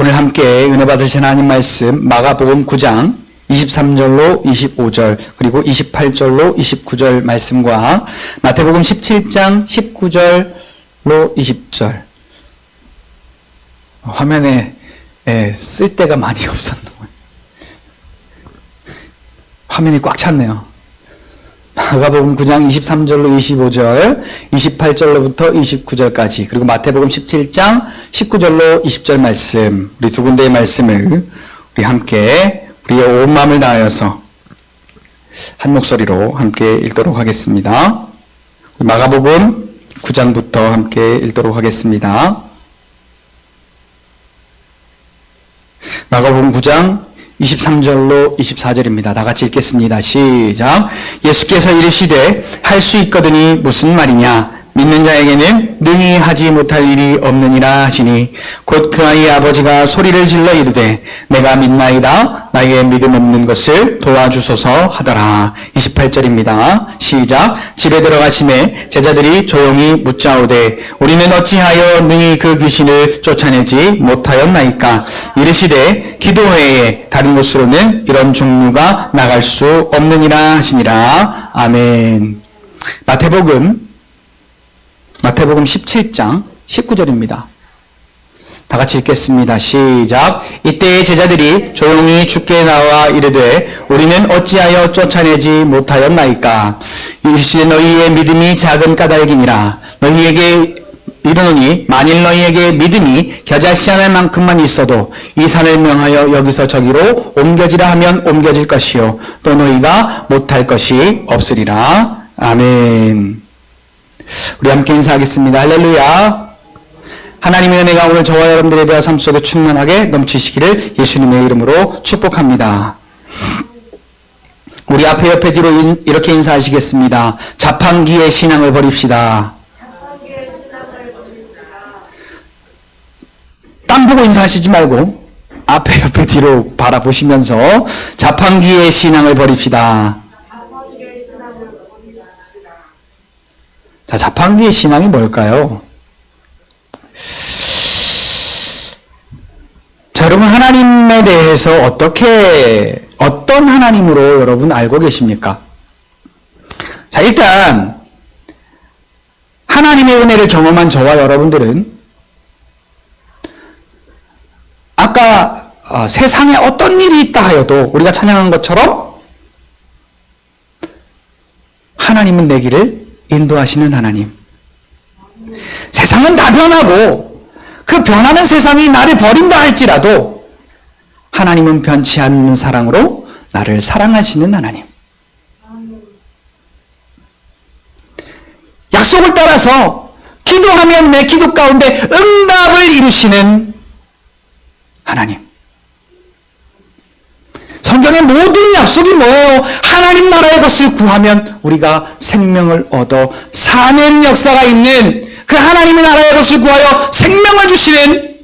오늘 함께 은혜 받으신 하나님 말씀 마가복음 9장 23절로 25절 그리고 28절로 29절 말씀과 마태복음 17장 19절로 20절 화면에 쓸 데가 많이 없었나 봐요. 화면이 꽉 찼네요. 마가복음 9장 23절로 25절, 28절로부터 29절까지, 그리고 마태복음 17장 19절로 20절 말씀, 우리 두 군데의 말씀을 우리 함께 우리의 온 마음을 다하여서 한 목소리로 함께 읽도록 하겠습니다. 마가복음 9장부터 함께 읽도록 하겠습니다. 마가복음 9장 23절로 24절입니다. 다 같이 읽겠습니다. 시작. 예수께서 이르시되 할 수 있거든이 무슨 말이냐? 믿는 자에게는 능히 하지 못할 일이 없느니라 하시니 곧 그 아이의 아버지가 소리를 질러 이르되 내가 믿나이다. 나의 믿음 없는 것을 도와주소서 하더라. 28절입니다. 시작. 집에 들어가심에 제자들이 조용히 묻자오되 우리는 어찌하여 능히 그 귀신을 쫓아내지 못하였나이까? 이르시되 기도 외에 다른 곳으로는 이런 종류가 나갈 수 없느니라 하시니라. 아멘. 마태복음 17장 19절입니다. 다 같이 읽겠습니다. 시작. 이때의 제자들이 조용히 주께 나와 이르되 우리는 어찌하여 쫓아내지 못하였나이까? 이르시되 너희의 믿음이 작은 까닭이니라. 너희에게 이르노니 만일 너희에게 믿음이 겨자씨 하나 만큼만 있어도 이 산을 명하여 여기서 저기로 옮겨지라 하면 옮겨질 것이요 또 너희가 못할 것이 없으리라. 아멘. 우리 함께 인사하겠습니다. 할렐루야. 하나님의 은혜가 오늘 저와 여러분들의 대화 삶 속에 충만하게 넘치시기를 예수님의 이름으로 축복합니다. 우리 앞에 옆에 뒤로 이렇게 인사하시겠습니다. 자판기의 신앙을 버립시다. 땀 보고 인사하시지 말고 앞에 옆에 뒤로 바라보시면서 자판기의 신앙을 버립시다. 자, 자판기의 신앙이 뭘까요? 자, 여러분 하나님에 대해서 어떤 하나님으로 여러분 알고 계십니까? 자, 일단 하나님의 은혜를 경험한 저와 여러분들은 아까 세상에 어떤 일이 있다 하여도 우리가 찬양한 것처럼 하나님은 내 길을 인도하시는 하나님. 세상은 다 변하고 그 변하는 세상이 나를 버린다 할지라도 하나님은 변치 않는 사랑으로 나를 사랑하시는 하나님. 약속을 따라서 기도하면 내 기도 가운데 응답을 이루시는 하나님. 성경의 모든 약속이 뭐예요? 하나님 나라의 것을 구하면 우리가 생명을 얻어 사는 역사가 있는 그 하나님의 나라의 것을 구하여 생명을 주시는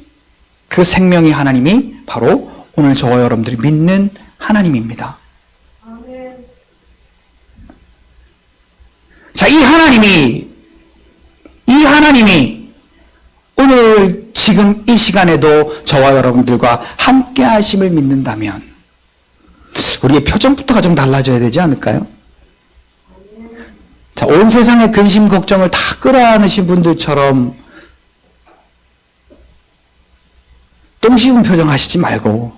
그 생명의 하나님이 바로 오늘 저와 여러분들이 믿는 하나님입니다. 자, 이 하나님이 오늘 지금 이 시간에도 저와 여러분들과 함께 하심을 믿는다면 우리의 표정부터가 좀 달라져야 되지 않을까요? 자, 온 세상의 근심 걱정을 다 끌어안으신 분들처럼 똥쉬운 표정 하시지 말고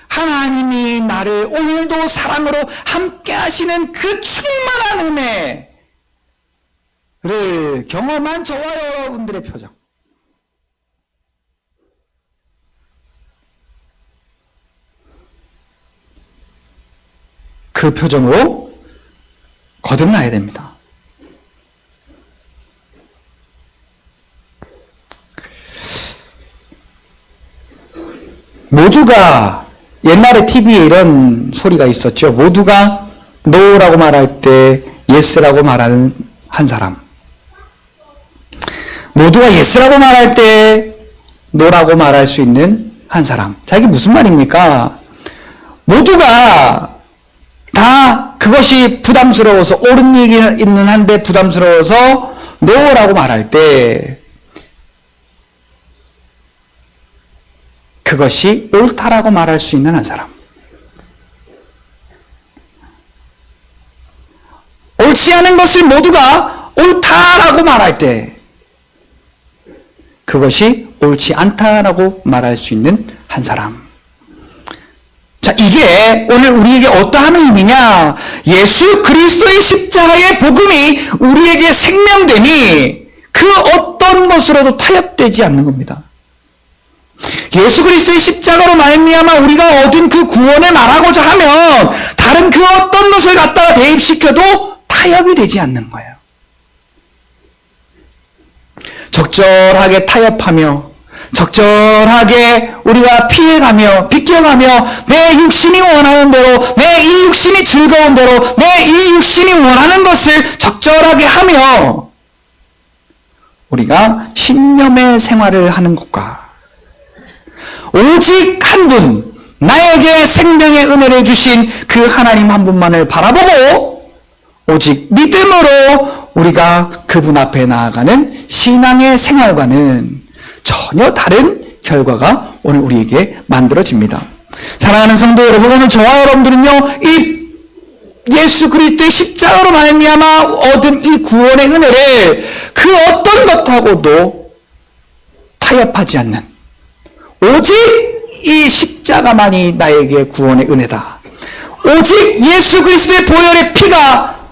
하나님이 나를 오늘도 사랑으로 함께 하시는 그 충만한 은혜를 경험한 저와 여러분들의 표정, 그 표정으로 거듭나야 됩니다. 모두가 옛날에 TV에 이런 소리가 있었죠. 모두가 no라고 말할 때 yes라고 말하는 한 사람. 모두가 yes라고 말할 때 no라고 말할 수 있는 한 사람. 자, 이게 무슨 말입니까? 모두가 다 그것이 부담스러워서 옳은 얘기 있는 한데 부담스러워서 no라고 말할 때 그것이 옳다라고 말할 수 있는 한 사람. 옳지 않은 것을 모두가 옳다라고 말할 때 그것이 옳지 않다라고 말할 수 있는 한 사람. 자, 이게 오늘 우리에게 어떠한 의미냐? 예수 그리스도의 십자가의 복음이 우리에게 생명되니 그 어떤 것으로도 타협되지 않는 겁니다. 예수 그리스도의 십자가로 말미암아 우리가 얻은 그 구원을 말하고자 하면 다른 그 어떤 것을 갖다가 대입시켜도 타협이 되지 않는 거예요. 적절하게 타협하며 적절하게 우리가 피해가며 비껴가며 내 육신이 원하는 대로, 내 이 육신이 즐거운 대로, 내 이 육신이 원하는 것을 적절하게 하며 우리가 신념의 생활을 하는 것과 오직 한 분, 나에게 생명의 은혜를 주신 그 하나님 한 분만을 바라보고 오직 믿음으로 우리가 그분 앞에 나아가는 신앙의 생활과는 전혀 다른 결과가 오늘 우리에게 만들어집니다. 사랑하는 성도 여러분, 오늘 저와 여러분들은요, 이 예수 그리스도의 십자가로 말미암아 얻은 이 구원의 은혜를 그 어떤 것하고도 타협하지 않는 오직 이 십자가만이 나에게 구원의 은혜다. 오직 예수 그리스도의 보혈의 피가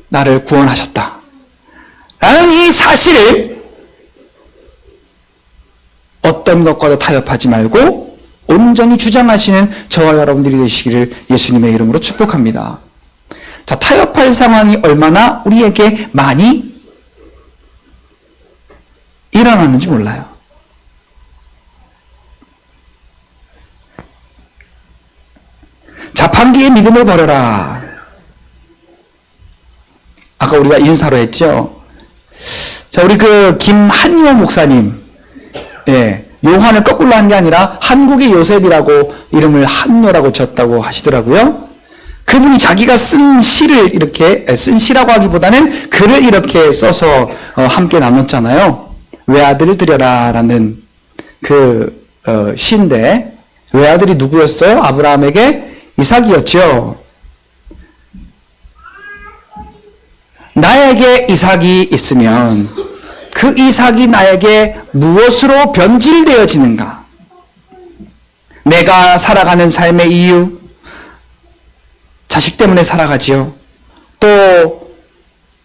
나를 구원하셨다. 라는 이 사실을 어떤 것과도 타협하지 말고 온전히 주장하시는 저와 여러분들이 되시기를 예수님의 이름으로 축복합니다. 자, 타협할 상황이 얼마나 우리에게 많이 일어나는지 몰라요. 자판기의 믿음을 버려라. 아까 우리가 인사로 했죠. 자, 우리 그 김한요 목사님, 예, 요한을 거꾸로 한 게 아니라 한국의 요셉이라고 이름을 한요라고 졌다고 하시더라고요. 그분이 자기가 쓴 시를 이렇게, 쓴 시라고 하기보다는 글을 이렇게 써서 함께 나눴잖아요. 외아들을 드려라 라는 그 시인데, 외아들이 누구였어요? 아브라함에게 이삭이었죠. 나에게 이삭이 있으면 그 이삭이 나에게 무엇으로 변질되어지는가? 내가 살아가는 삶의 이유, 자식 때문에 살아가지요. 또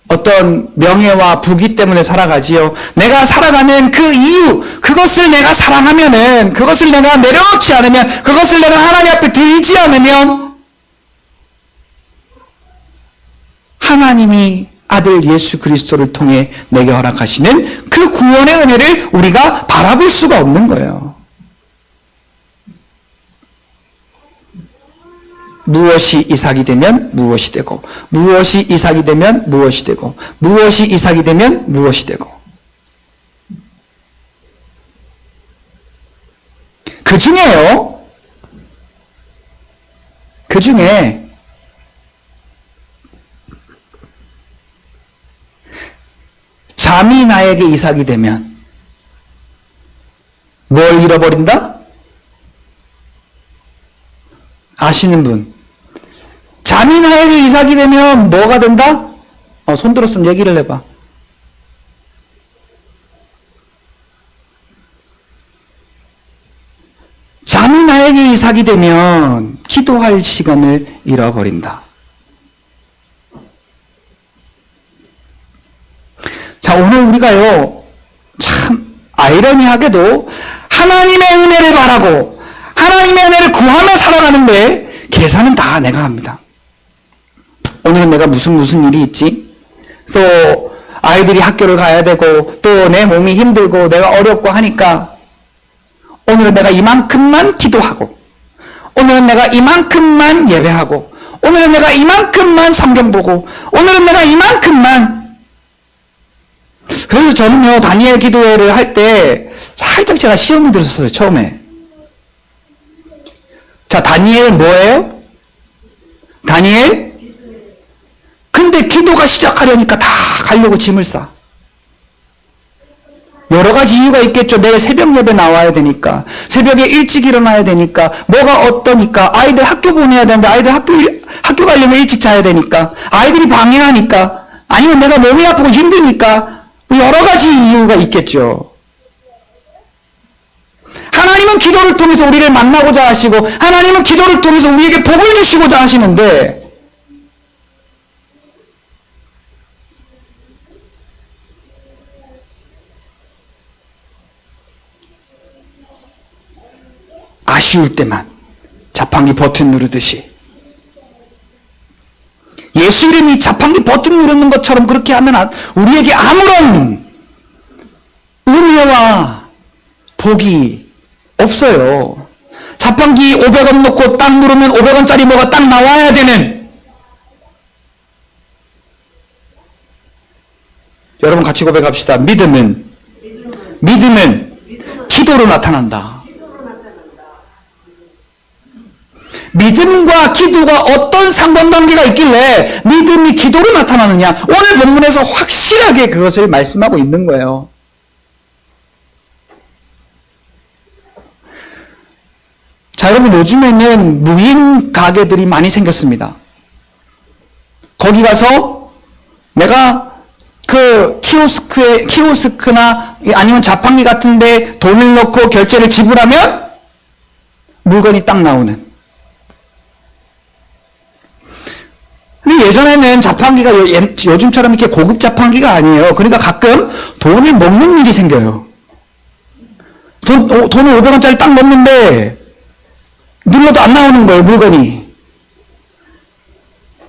어떤 명예와 부귀 때문에 살아가지요. 내가 살아가는 그 이유, 그것을 내가 사랑하면은, 그것을 내가 내려놓지 않으면, 그것을 내가 하나님 앞에 드리지 않으면 하나님이 아들 예수 그리스도를 통해 내게 허락하시는 그 구원의 은혜를 우리가 바라볼 수가 없는 거예요. 무엇이 이삭이 되면 무엇이 되고, 무엇이 이삭이 되면 무엇이 되고, 무엇이 이삭이 되면 무엇이 되고. 그 중에 잠이 나에게 이삭이 되면 뭘 잃어버린다? 아시는 분. 잠이 나에게 이삭이 되면 뭐가 된다? 손 들었으면 얘기를 해봐. 잠이 나에게 이삭이 되면 기도할 시간을 잃어버린다. 자, 오늘 우리가요, 참 아이러니하게도 하나님의 은혜를 바라고 하나님의 은혜를 구하며 살아가는데 계산은 다 내가 합니다. 오늘은 내가 무슨 일이 있지? 또 아이들이 학교를 가야 되고 또 내 몸이 힘들고 내가 어렵고 하니까 오늘은 내가 이만큼만 기도하고 오늘은 내가 이만큼만 예배하고 오늘은 내가 이만큼만 성경 보고 오늘은 내가 이만큼만. 그래서 저는요, 다니엘 기도회를 할 때 살짝 제가 시험을 들었어요, 처음에. 자, 다니엘 뭐예요? 다니엘? 근데 기도가 시작하려니까 다 가려고 짐을 싸. 여러 가지 이유가 있겠죠. 내일 새벽 예배 나와야 되니까, 새벽에 일찍 일어나야 되니까, 뭐가 어떠니까, 아이들 학교 보내야 되는데 아이들 학교 가려면 일찍 자야 되니까, 아이들이 방해하니까, 아니면 내가 몸이 아프고 힘드니까, 여러 가지 이유가 있겠죠. 하나님은 기도를 통해서 우리를 만나고자 하시고, 하나님은 기도를 통해서 우리에게 복을 주시고자 하시는데, 아쉬울 때만 자판기 버튼 누르듯이, 예수 이름이 자판기 버튼 누르는 것처럼 그렇게 하면 우리에게 아무런 은혜와 복이 없어요. 자판기 500원 넣고 딱 누르면 500원짜리 뭐가 딱 나와야 되는, 여러분 같이 고백합시다. 믿음은 기도로 나타난다. 믿음과 기도가 어떤 상관관계가 있길래 믿음이 기도로 나타나느냐? 오늘 본문에서 확실하게 그것을 말씀하고 있는 거예요. 자, 여러분, 요즘에는 무인 가게들이 많이 생겼습니다. 거기 가서 내가 그 키오스크나 아니면 자판기 같은데 돈을 넣고 결제를 지불하면 물건이 딱 나오는. 근데 예전에는 자판기가 요즘처럼 이렇게 고급 자판기가 아니에요. 그러니까 가끔 돈을 먹는 일이 생겨요. 돈을 500원짜리 딱 넣는데 눌러도 안 나오는 거예요, 물건이.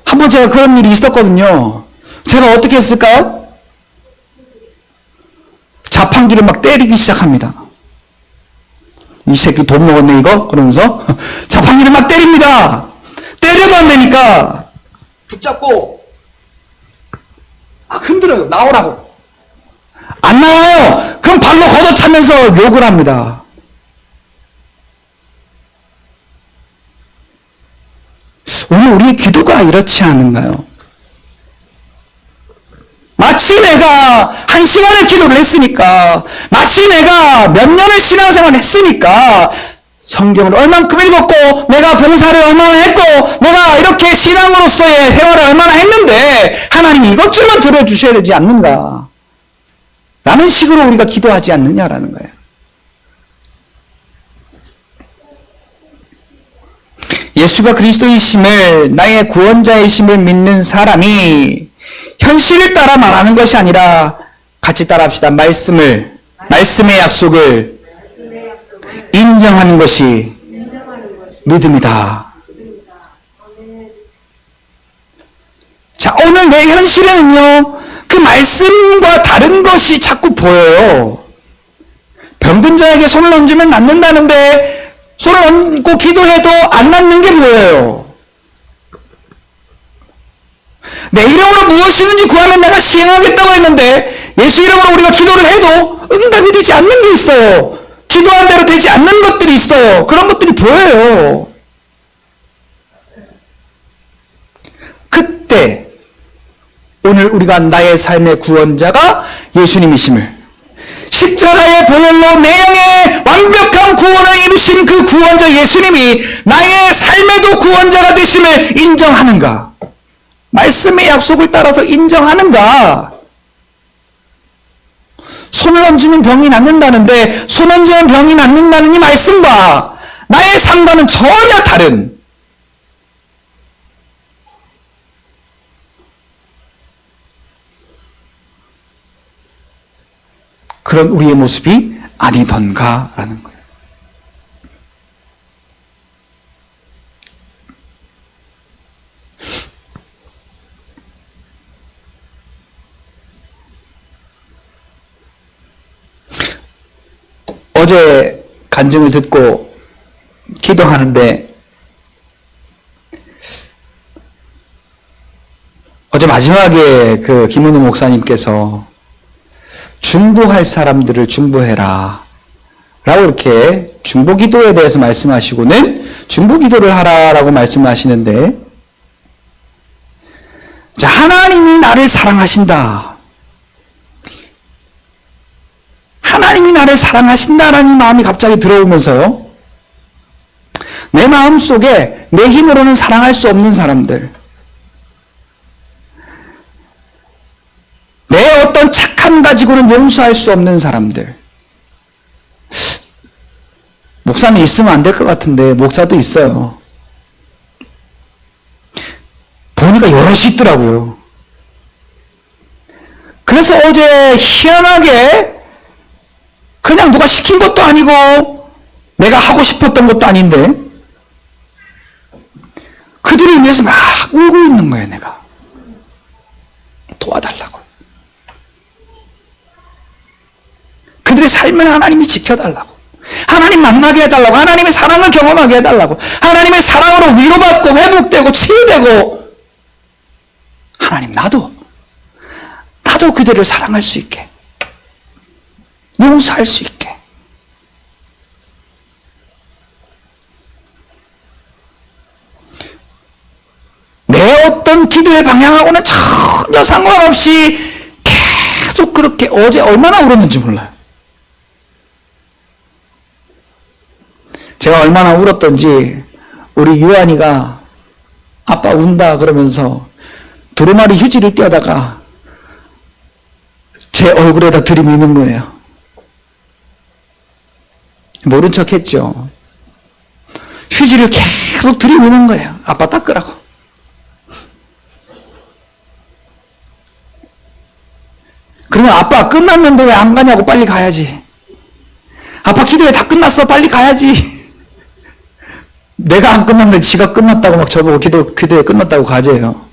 한번 제가 그런 일이 있었거든요. 제가 어떻게 했을까요? 자판기를 막 때리기 시작합니다. 이 새끼 돈 먹었네 이거? 그러면서 자판기를 막 때립니다. 때려도 안 되니까 붙잡고 흔들어요. 나오라고. 안 나와요. 그럼 발로 걷어차면서 욕을 합니다. 오늘 우리의 기도가 이렇지 않은가요? 마치 내가 1시간을 기도를 했으니까, 마치 내가 몇 년을 신앙생활을 했으니까, 성경을 얼만큼 읽었고, 내가 봉사를 얼마나 했고, 내가 이렇게 신앙으로서의 생활을 얼마나 했는데, 하나님이 이것 좀만 들어주셔야 되지 않는가? 라는 식으로 우리가 기도하지 않느냐라는 거예요. 예수가 그리스도이심을, 나의 구원자이심을 믿는 사람이 현실을 따라 말하는 것이 아니라, 같이 따라합시다. 말씀의 약속을 인정하는 것이 믿음이다. 자, 오늘 내 현실에는요, 그 말씀과 다른 것이 자꾸 보여요. 병든 자에게 손을 얹으면 낫는다는데, 손을 얹고 기도해도 안 낫는 게 보여요. 내 이름으로 무엇이든지 구하면 내가 시행하겠다고 했는데, 예수 이름으로 우리가 기도를 해도 응답이 되지 않는 게 있어요. 기도한 대로 되지 않는 것들이 있어요. 그런 것들이 보여요. 그때 오늘 우리가 나의 삶의 구원자가 예수님이심을, 십자가의 보혈로 내 영의 완벽한 구원을 이루신 그 구원자 예수님이 나의 삶에도 구원자가 되심을 인정하는가? 말씀의 약속을 따라서 인정하는가? 손을 얹으면 병이 낫는다는데, 손 얹으면 병이 낫는다는 이 말씀과 나의 삶과는 전혀 다른, 그런 우리의 모습이 아니던가라는 거예요. 어제 간증을 듣고 기도하는데, 어제 마지막에 그 김은우 목사님께서 중보할 사람들을 중보해라 라고 이렇게 중보기도에 대해서 말씀하시고는 중보기도를 하라라고 말씀하시는데, 자, 하나님이 나를 사랑하신다, 하나님이 나를 사랑하신다라는 마음이 갑자기 들어오면서요. 내 마음 속에 내 힘으로는 사랑할 수 없는 사람들, 내 어떤 착함 가지고는 용서할 수 없는 사람들. 목사는 있으면 안 될 것 같은데 목사도 있어요. 보니까 여럿이 있더라고요. 그래서 어제 희한하게 그냥 누가 시킨 것도 아니고 내가 하고 싶었던 것도 아닌데 그들을 위해서 막 울고 있는 거예요. 내가 도와달라고. 그들의 삶을 하나님이 지켜달라고, 하나님 만나게 해달라고, 하나님의 사랑을 경험하게 해달라고, 하나님의 사랑으로 위로받고 회복되고 치유되고, 하나님 나도 그들을 사랑할 수 있게, 용서할 수 있게. 내 어떤 기도의 방향하고는 전혀 상관없이 계속 그렇게 어제 얼마나 울었는지 몰라요. 제가 얼마나 울었던지 우리 유한이가 아빠 운다 그러면서 두루마리 휴지를 떼다가 제 얼굴에다 들이미는 거예요. 모른 척 했죠. 휴지를 계속 들이미는 거예요. 아빠 닦으라고. 그러면 아빠 끝났는데 왜 안 가냐고, 빨리 가야지. 아빠 기도회 다 끝났어, 빨리 가야지. 내가 안 끝났는데 지가 끝났다고 막 저보고 기도회 끝났다고 가재요.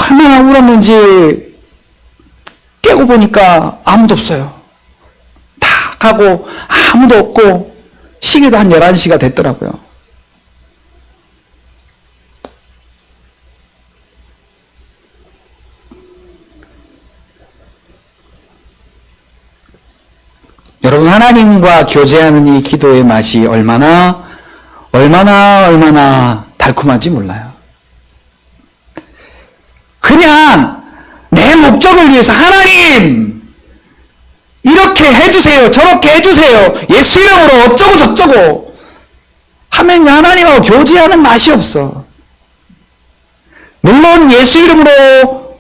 얼마나 울었는지 깨고 보니까 아무도 없어요. 다 가고 아무도 없고 시계도 한 11시가 됐더라고요. 여러분, 하나님과 교제하는 이 기도의 맛이 얼마나 달콤한지 몰라요. 그냥 내 목적을 위해서 하나님 이렇게 해주세요, 저렇게 해주세요, 예수 이름으로 어쩌고 저쩌고 하면 하나님하고 교제하는 맛이 없어. 물론 예수 이름으로,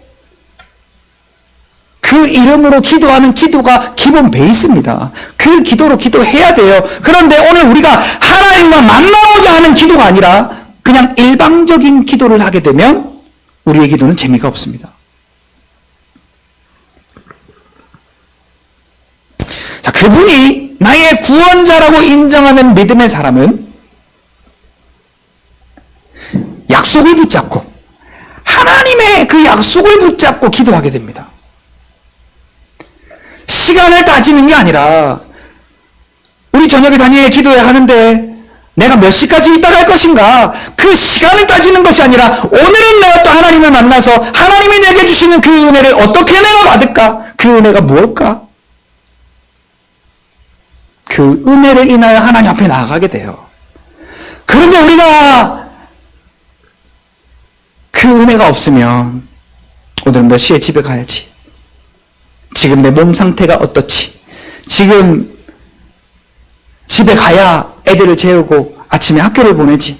그 이름으로 기도하는 기도가 기본 베이스입니다. 그 기도로 기도해야 돼요. 그런데 오늘 우리가 하나님과 만나고자 하는 기도가 아니라 그냥 일방적인 기도를 하게 되면 우리의 기도는 재미가 없습니다. 자, 그분이 나의 구원자라고 인정하는 믿음의 사람은 약속을 붙잡고 하나님의 그 약속을 붙잡고 기도하게 됩니다. 시간을 따지는 게 아니라 우리 저녁에 다니엘 기도해야 하는데 내가 몇 시까지 있다 갈 것인가, 그 시간을 따지는 것이 아니라 오늘은 내가 또 하나님을 만나서 하나님이 내게 주시는 그 은혜를 어떻게 내가 받을까, 그 은혜가 무엇일까, 그 은혜를 인하여 하나님 앞에 나아가게 돼요. 그런데 우리가 그 은혜가 없으면 오늘 몇 시에 집에 가야지, 지금 내 몸 상태가 어떻지, 지금 집에 가야 애들을 재우고 아침에 학교를 보내지,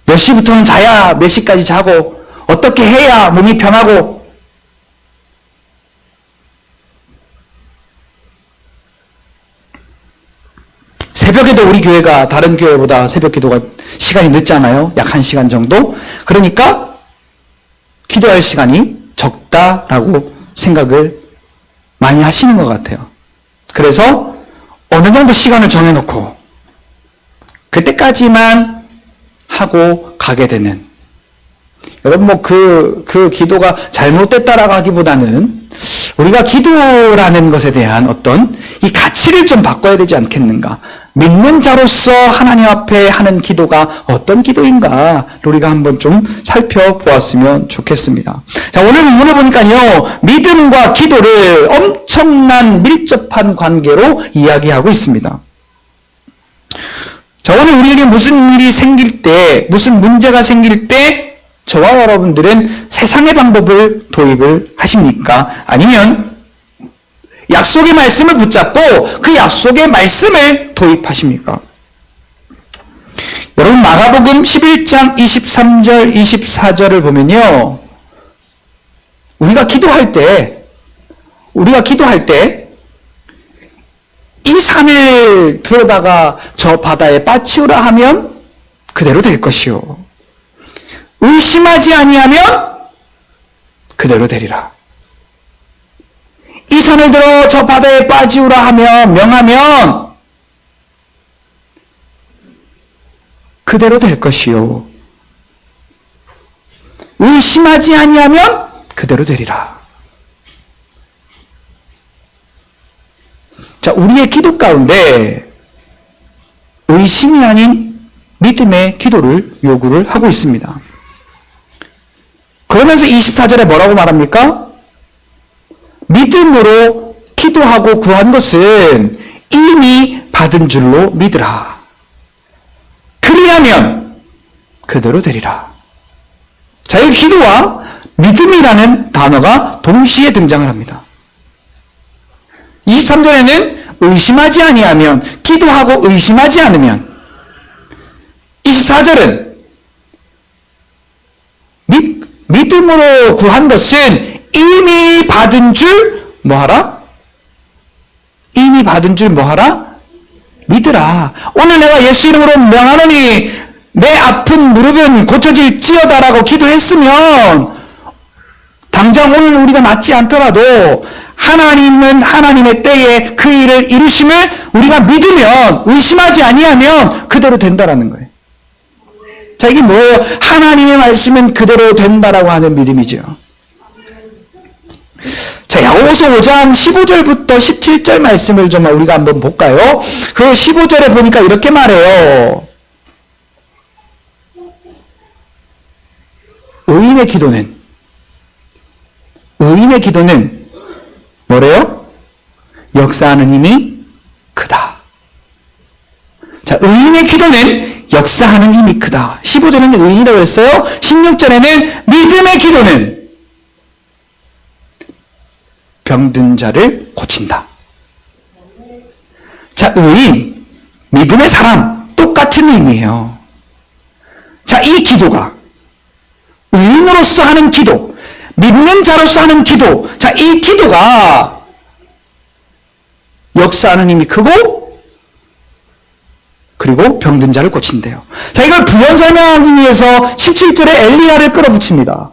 몇 시부터는 자야 몇 시까지 자고, 어떻게 해야 몸이 편하고, 새벽에도 우리 교회가 다른 교회보다 새벽 기도가 시간이 늦잖아요. 약 1시간 정도. 그러니까 기도할 시간이 적다라고 생각을 많이 하시는 것 같아요. 그래서 어느 정도 시간을 정해놓고 그때까지만 하고 가게 되는, 여러분 그 기도가 잘못됐다라고 하기보다는 우리가 기도라는 것에 대한 어떤 이 가치를 좀 바꿔야 되지 않겠는가. 믿는 자로서 하나님 앞에 하는 기도가 어떤 기도인가 우리가 한번 좀 살펴보았으면 좋겠습니다. 자, 오늘 본문에 보니까요, 믿음과 기도를 엄청난 밀접한 관계로 이야기하고 있습니다. 자, 오늘 우리에게 무슨 일이 생길 때, 무슨 문제가 생길 때 저와 여러분들은 세상의 방법을 도입을 하십니까? 아니면 약속의 말씀을 붙잡고 그 약속의 말씀을 도입하십니까? 여러분 마가복음 11장 23절 24절을 보면요. 우리가 기도할 때 이 산을 들어다가 저 바다에 빠치우라 하면 그대로 될 것이요. 의심하지 아니하면 그대로 되리라. 이 산을 들어 저 바다에 빠지우라 하면 명하면 그대로 될 것이요. 의심하지 아니하면 그대로 되리라. 자, 우리의 기도 가운데 의심이 아닌 믿음의 기도를 요구를 하고 있습니다. 그러면서 24절에 뭐라고 말합니까? 믿음으로 기도하고 구한 것은 이미 받은 줄로 믿으라. 그리하면 그대로 되리라. 자, 이 기도와 믿음이라는 단어가 동시에 등장을 합니다. 23절에는 의심하지 아니하면, 기도하고 의심하지 않으면, 24절은 믿음으로 구한 것은 이미 받은 줄 뭐하라? 이미 받은 줄 뭐하라? 믿으라. 오늘 내가 예수 이름으로 명하노니 내 아픈 무릎은 고쳐질지어다라고 기도했으면 당장 오늘 우리가 낫지 않더라도 하나님은 하나님의 때에 그 일을 이루심을 우리가 믿으면, 의심하지 아니하면 그대로 된다라는 거예요. 자, 이게 뭐예요? 하나님의 말씀은 그대로 된다라고 하는 믿음이죠. 자, 야고보서 5장 15절부터 17절 말씀을 좀 우리가 한번 볼까요? 그 15절에 보니까 이렇게 말해요. 의인의 기도는 뭐래요? 역사하는 힘이 크다. 자, 의인의 기도는 역사하는 힘이 크다. 15절에는 의인이라고 했어요. 16절에는 믿음의 기도는 병든 자를 고친다. 자, 의인, 믿음의 사람, 똑같은 의미예요. 자, 이 기도가 의인으로서 하는 기도, 믿는 자로서 하는 기도, 자, 이 기도가 역사하는 힘이 크고 그리고 병든 자를 고친대요. 자, 이걸 부연 설명하기 위해서 17절에 엘리야를 끌어붙입니다.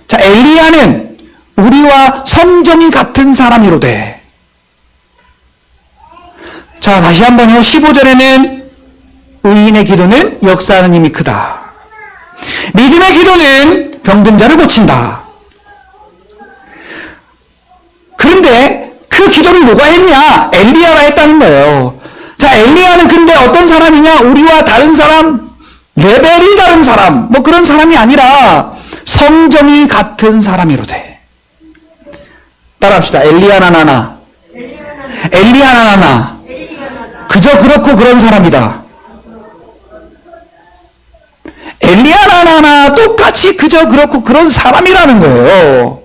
자, 엘리야는 우리와 성정이 같은 사람이로되. 자, 다시 한번요. 15절에는 의인의 기도는 역사하는 힘이 크다. 믿음의 기도는 병든 자를 고친다. 그런데 그 기도를 누가 했냐? 엘리야가 했다는 거예요. 자, 엘리야는 근데 어떤 사람이냐? 우리와 다른 사람, 레벨이 다른 사람, 뭐 그런 사람이 아니라 성정이 같은 사람이로되. 따라합시다. 엘리야나나나. 엘리야나나나. 그저 그렇고 그런 사람이다. 엘리야나나나 똑같이 그저 그렇고 그런 사람이라는 거예요.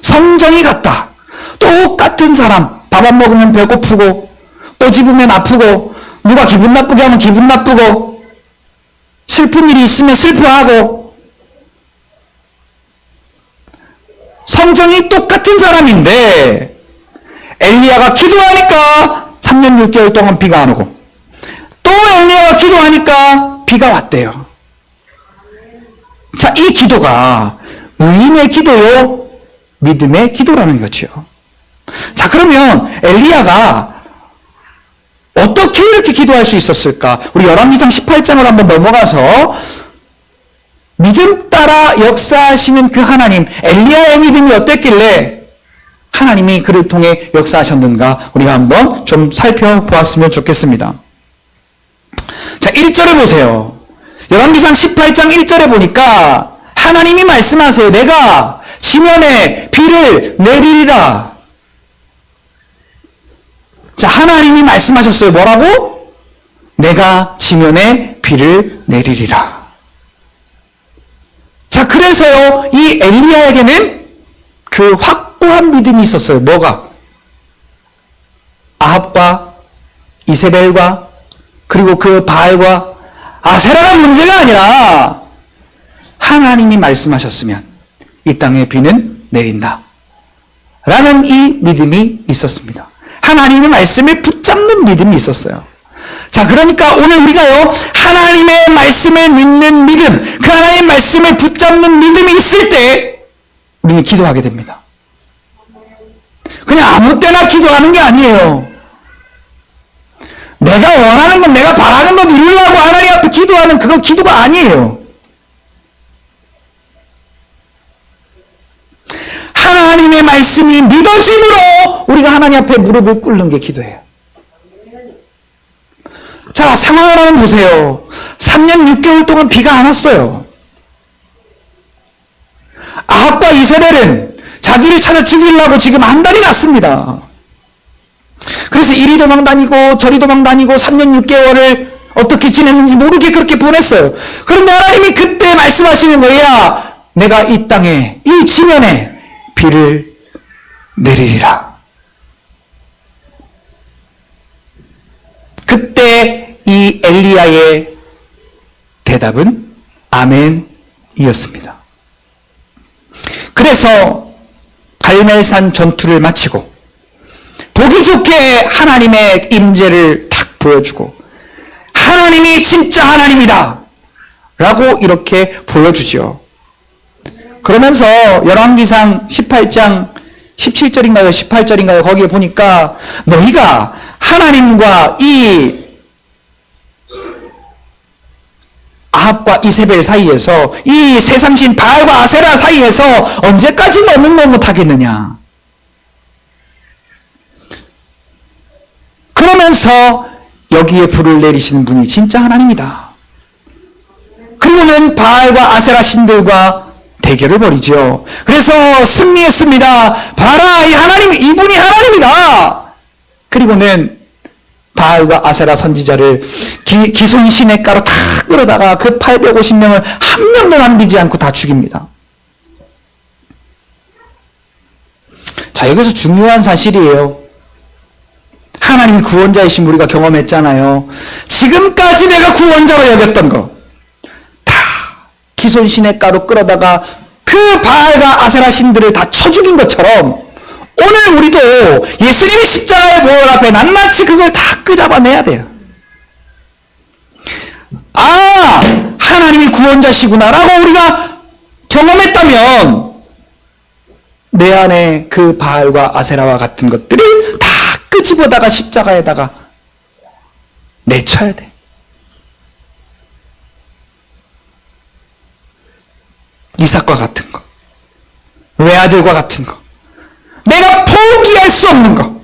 성정이 같다. 똑같은 사람. 밥 안 먹으면 배고프고, 꼬집으면 아프고, 누가 기분 나쁘게 하면 기분 나쁘고, 슬픈 일이 있으면 슬퍼하고, 성정이 똑같은 사람인데 엘리야가 기도하니까 3년 6개월 동안 비가 안 오고, 또 엘리야가 기도하니까 비가 왔대요. 자, 이 기도가 의인의 기도요, 믿음의 기도라는 거죠. 자, 그러면 엘리야가 어떻게 이렇게 기도할 수 있었을까? 우리 열왕기상 18장을 한번 넘어가서 믿음 따라 역사하시는 그 하나님, 엘리야의 믿음이 어땠길래 하나님이 그를 통해 역사하셨는가 우리가 한번 좀 살펴보았으면 좋겠습니다. 자, 1절을 보세요. 열왕기상 18장 1절에 보니까 하나님이 말씀하세요. 내가 지면에 비를 내리리라. 자, 하나님이 말씀하셨어요. 뭐라고? 내가 지면에 비를 내리리라. 그래서요, 이 엘리야에게는 그 확고한 믿음이 있었어요. 뭐가? 아합과 이세벨과 그리고 그 바알과 아세라가 문제가 아니라 하나님이 말씀하셨으면 이 땅에 비는 내린다 라는 이 믿음이 있었습니다. 하나님의 말씀을 붙잡는 믿음이 있었어요. 자, 그러니까 오늘 우리가요, 하나님의 말씀을 믿는 믿음, 그 하나님의 말씀을 붙잡는 믿음이 있을 때 우리는 기도하게 됩니다. 그냥 아무 때나 기도하는 게 아니에요. 내가 원하는 건, 내가 바라는 건 이루려고 하나님 앞에 기도하는 그건 기도가 아니에요. 하나님의 말씀이 믿어짐으로 우리가 하나님 앞에 무릎을 꿇는 게 기도예요. 자, 상황을 한번 보세요. 3년 6개월 동안 비가 안 왔어요. 아합과 이세벨은 자기를 찾아 죽이려고 지금 한 달이 났습니다. 그래서 이리 도망 다니고 저리 도망 다니고 3년 6개월을 어떻게 지냈는지 모르게 그렇게 보냈어요. 그런데 하나님이 그때 말씀하시는 거야. 내가 이 땅에, 이 지면에 비를 내리리라. 그때 이 엘리야의 대답은 아멘이었습니다. 그래서 갈멜산 전투를 마치고 보기 좋게 하나님의 임재를 탁 보여주고 하나님이 진짜 하나님이다 라고 이렇게 보여주죠. 그러면서 열왕기상 18장 17절인가요? 18절인가요? 거기에 보니까 너희가 하나님과 이 아합과 이세벨 사이에서 이 세상신 바알과 아세라 사이에서 언제까지 머뭇머뭇하겠느냐. 그러면서 여기에 불을 내리시는 분이 진짜 하나님이다. 그리고는 바알과 아세라 신들과 대결을 벌이죠. 그래서 승리했습니다. 봐라, 이 하나님, 이분이 하나님이다. 그리고는 바알과 아세라 선지자를 기손 시냇가로 다 끌어다가 그 850명을 한 명도 남기지 않고 다 죽입니다. 자, 여기서 중요한 사실이에요. 하나님이 구원자이신 우리가 경험했잖아요. 지금까지 내가 구원자로 여겼던 거 다 기손 시냇가로 끌어다가 그 바알과 아세라 신들을 다 쳐 죽인 것처럼 오늘 우리도 예수님의 십자가의 보혈 앞에 낱낱이 그걸 다 끄잡아내야 돼요. 아, 하나님이 구원자시구나 라고 우리가 경험했다면 내 안에 그 바알과 아세라와 같은 것들을 다 끄집어다가 십자가에다가 내쳐야 돼. 이삭과 같은 거, 외아들과 같은 거, 내가 포기할 수 없는 거.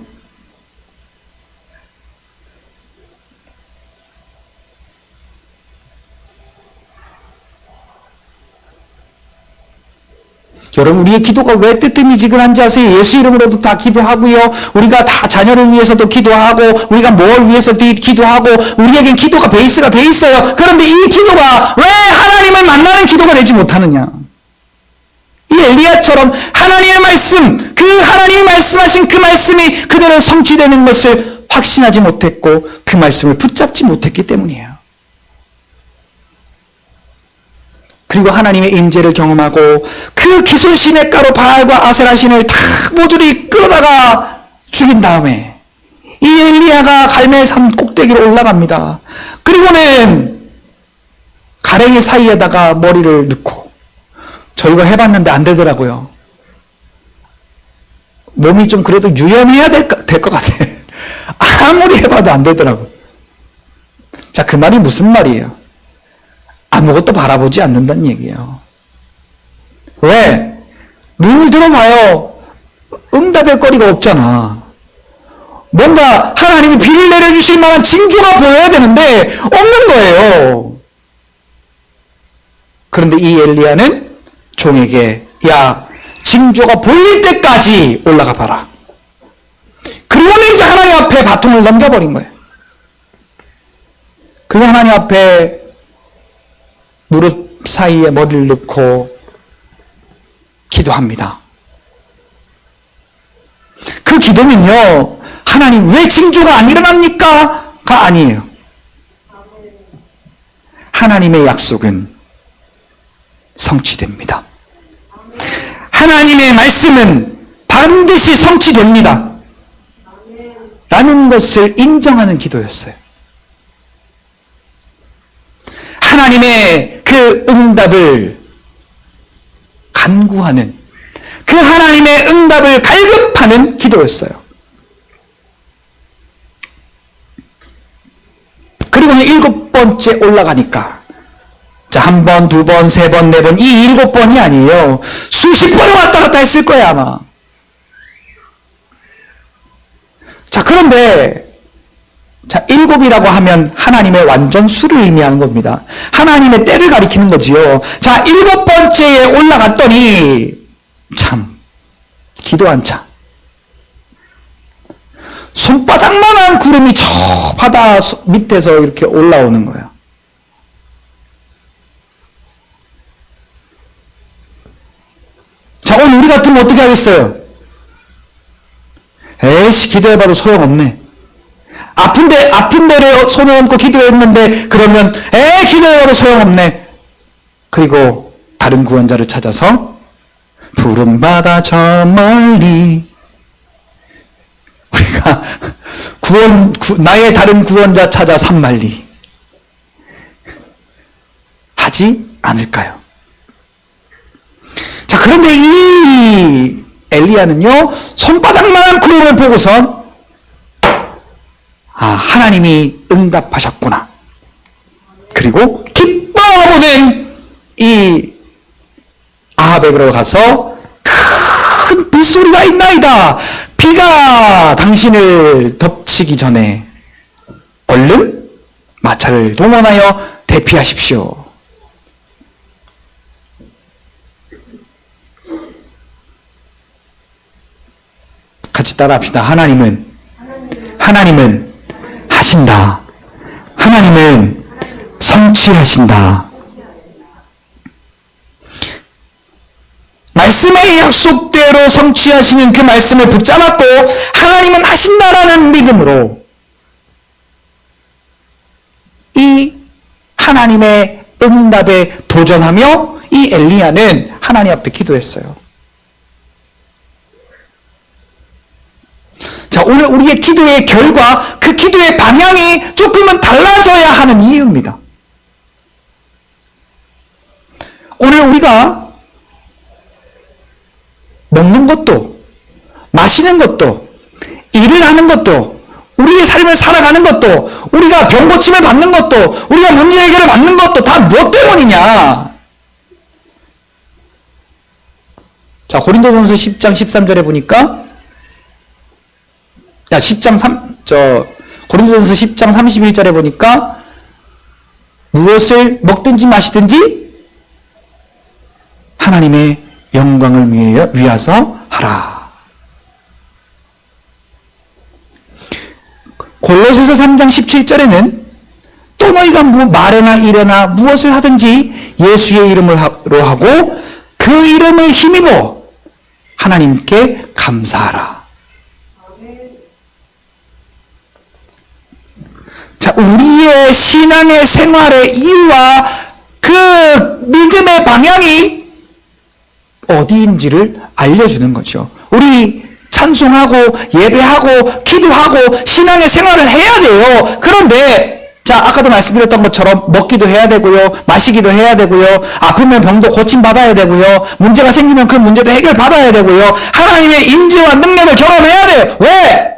여러분, 우리의 기도가 왜 뜨뜻미지근한지 아세요? 예수 이름으로도 다 기도하고요. 우리가 다 자녀를 위해서도 기도하고 우리가 뭘 위해서도 기도하고 우리에겐 기도가 베이스가 돼 있어요. 그런데 이 기도가 왜 하나님을 만나는 기도가 되지 못하느냐? 이 엘리야처럼 하나님의 말씀, 그 하나님이 말씀하신 그 말씀이 그대로 성취되는 것을 확신하지 못했고 그 말씀을 붙잡지 못했기 때문이에요. 그리고 하나님의 임재를 경험하고 그 기손 시냇가로 바알과 아세라 신을 다 모조리 끌어다가 죽인 다음에 이 엘리야가 갈멜산 꼭대기로 올라갑니다. 그리고는 가랭이 사이에다가 머리를 넣고 저희가 해봤는데 안 되더라고요. 몸이 좀 그래도 유연해야 될 것 같아. 아무리 해봐도 안 되더라고. 자, 그 말이 무슨 말이에요? 아무것도 바라보지 않는다는 얘기예요. 왜? 눈을 들어봐요. 응답할 거리가 없잖아. 뭔가 하나님이 비를 내려주실 만한 징조가 보여야 되는데 없는 거예요. 그런데 이 엘리야는 종에게 야, 징조가 보일 때까지 올라가 봐라. 그리고는 이제 하나님 앞에 바통을 넘겨버린 거예요. 그리고 하나님 앞에 무릎 사이에 머리를 넣고 기도합니다. 그 기도는요, 하나님 왜 징조가 안 일어납니까? 가 아니에요. 하나님의 약속은 성취됩니다. 하나님의 말씀은 반드시 성취됩니다. 라는 것을 인정하는 기도였어요. 하나님의 그 응답을 간구하는, 그 하나님의 응답을 갈급하는 기도였어요. 그리고는 7번째 올라가니까, 자, 1번, 2번, 3번, 4번, 이 7번이 아니에요. 수십 번을 왔다 갔다 했을 거야, 아마. 자, 그런데, 자, 7이라고 하면 하나님의 완전 수를 의미하는 겁니다. 하나님의 때를 가리키는 거지요. 자, 7번째에 올라갔더니, 참, 기도 한 차. 손바닥만한 구름이 저 바다 밑에서 이렇게 올라오는 거예요. 자, 오늘 우리 같으면 어떻게 하겠어요? 에이씨, 기도해봐도 소용없네. 아픈 데를 손을 얹고 기도했는데, 그러면, 기도해봐도 소용없네. 그리고 다른 구원자를 찾아서, 푸른 바다 저 멀리, 우리가 나의 다른 구원자 찾아 산만리 하지 않을까요? 자, 그런데 이 엘리야는요, 손바닥만한 구름을 보고선, 하나님이 응답하셨구나. 그리고 기뻐하고는 이 아하백으로 가서 큰 빗소리가 있나이다. 비가 당신을 덮치기 전에 얼른 마차를 동원하여 대피하십시오. 같이 따라합시다. 하나님은 하신다. 하나님은 성취하신다. 말씀의 약속대로 성취하시는 그 말씀을 붙잡았고, 하나님은 하신다라는 믿음으로 이 하나님의 응답에 도전하며 이 엘리야는 하나님 앞에 기도했어요. 자, 오늘 우리의 기도의 결과, 그 기도의 방향이 조금은 달라져야 하는 이유입니다. 오늘 우리가 먹는 것도, 마시는 것도, 일을 하는 것도, 우리의 삶을 살아가는 것도, 우리가 병고침을 받는 것도, 우리가 문제 해결을 받는 것도 다 무엇 때문이냐? 자, 고린도전서 10장 13절에 보니까, 고린도전서 10장 31절에 보니까, 무엇을 먹든지 마시든지 하나님의 영광을 위하서 하라. 골로새서 3장 17절에는 또 너희가 말이나 일이나 무엇을 하든지 예수의 이름으로 하고 그 이름을 힘입어 하나님께 감사하라. 자, 우리의 신앙의 생활의 이유와 그 믿음의 방향이 어디인지를 알려주는 거죠. 우리 찬송하고 예배하고 기도하고 신앙의 생활을 해야 돼요. 그런데 자, 아까도 말씀드렸던 것처럼 먹기도 해야 되고요, 마시기도 해야 되고요, 아프면 병도 고침받아야 되고요, 문제가 생기면 그 문제도 해결받아야 되고요, 하나님의 임재와 능력을 경험해야 돼요. 왜?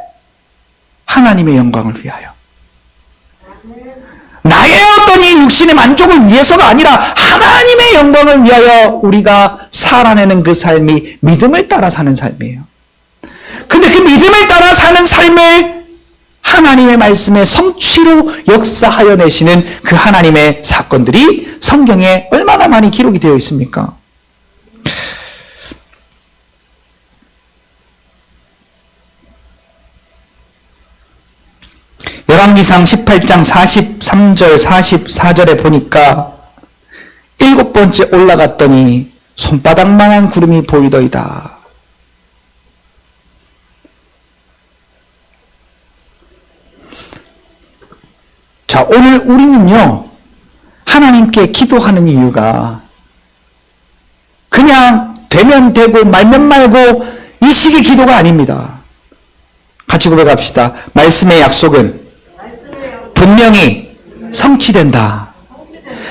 하나님의 영광을 위하여. 나의 어떤 이 육신의 만족을 위해서가 아니라 하나님의 영광을 위하여 우리가 살아내는 그 삶이 믿음을 따라 사는 삶이에요. 근데 그 믿음을 따라 사는 삶을 하나님의 말씀의 성취로 역사하여 내시는 그 하나님의 사건들이 성경에 얼마나 많이 기록이 되어 있습니까? 열왕기상 18장 43절 44절에 보니까 7번째 올라갔더니 손바닥만한 구름이 보이더이다. 자, 오늘 우리는요, 하나님께 기도하는 이유가 그냥 되면 되고 말면 말고 이 식의 기도가 아닙니다. 같이 고백합시다. 말씀의 약속은 분명히 성취된다.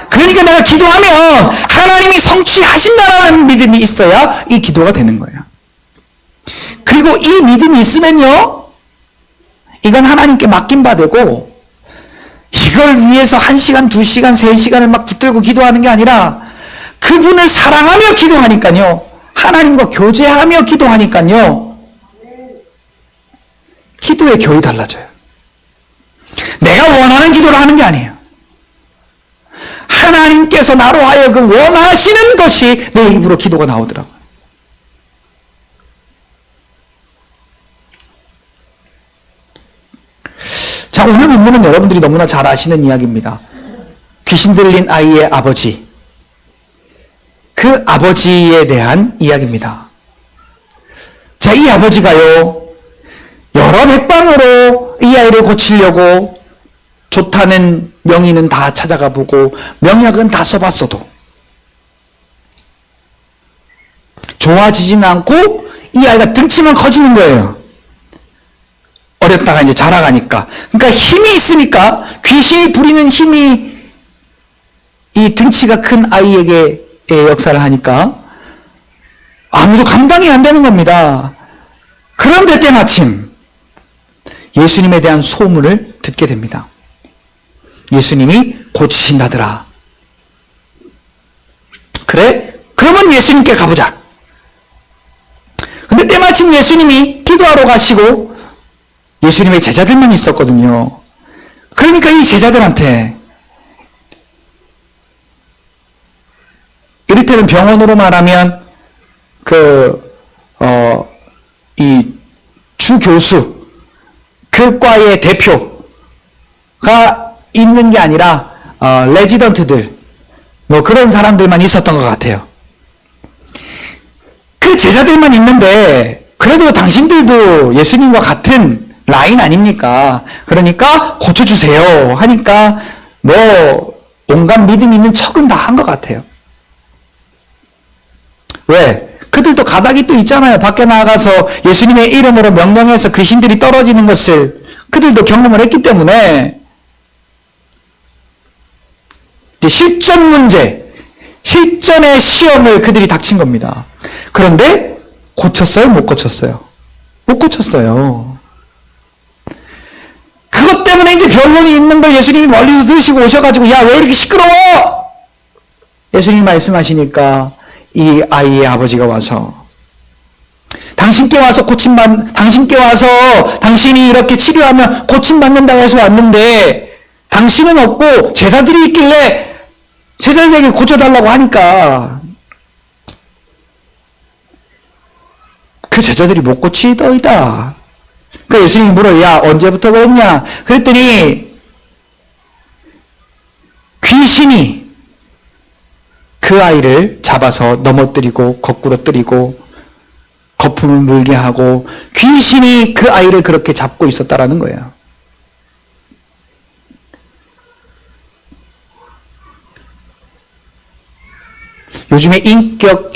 그러니까 내가 기도하면 하나님이 성취하신다는 믿음이 있어야 이 기도가 되는 거예요. 그리고 이 믿음이 있으면요, 이건 하나님께 맡긴 바 되고, 이걸 위해서 1시간, 2시간, 3시간을 막 붙들고 기도하는 게 아니라 그분을 사랑하며 기도하니까요, 하나님과 교제하며 기도하니까요, 기도의 결이 달라져요. 내가 원하는 기도를 하는 게 아니에요. 하나님께서 나로 하여금 원하시는 것이 내 입으로 기도가 나오더라고요. 자, 오늘 본문은 여러분들이 너무나 잘 아시는 이야기입니다. 귀신 들린 아이의 아버지, 그 아버지에 대한 이야기입니다. 자, 이 아버지가요, 여러 백방으로 이 아이를 고치려고 좋다는 명의는 다 찾아가 보고 명약은 다 써봤어도 좋아지지는 않고 이 아이가 등치만 커지는 거예요. 어렸다가 이제 자라가니까. 그러니까 힘이 있으니까, 귀신이 부리는 힘이 이 등치가 큰 아이에게 역사를 하니까 아무도 감당이 안 되는 겁니다. 그런데 때마침 예수님에 대한 소문을 듣게 됩니다. 예수님이 고치신다더라. 그래? 그러면 예수님께 가보자. 근데 때마침 예수님이 기도하러 가시고 예수님의 제자들만 있었거든요. 그러니까 이 제자들한테, 이를테면 병원으로 말하면 이 주교수, 그 과의 대표가 있는 게 아니라 레지던트들, 뭐 그런 사람들만 있었던 것 같아요. 그 제자들만 있는데 그래도 당신들도 예수님과 같은 라인 아닙니까? 그러니까 고쳐주세요 하니까 뭐 온갖 믿음 있는 척은 다 한 것 같아요. 왜? 그들도 가닥이 또 있잖아요. 밖에 나가서 예수님의 이름으로 명령해서 귀신들이 떨어지는 것을 그들도 경험을 했기 때문에 이제 실전 문제, 실전의 시험을 그들이 닥친 겁니다. 그런데 고쳤어요? 못 고쳤어요? 못 고쳤어요. 그것 때문에 이제 병원이 있는 걸 예수님이 멀리서 들으시고 오셔가지고, 야, 왜 이렇게 시끄러워? 예수님이 말씀하시니까 이 아이의 아버지가 와서, 당신께 와서 당신이 이렇게 치료하면 고침받는다고 해서 왔는데 당신은 없고 제자들이 있길래 제자들에게 고쳐달라고 하니까 그 제자들이 못 고치더이다. 그러니까 예수님이 물어요. 야, 언제부터 그랬냐? 그랬더니 귀신이 그 아이를 잡아서 넘어뜨리고 거꾸로 뜨리고 거품을 물게 하고 귀신이 그 아이를 그렇게 잡고 있었다라는 거예요. 요즘에 인격,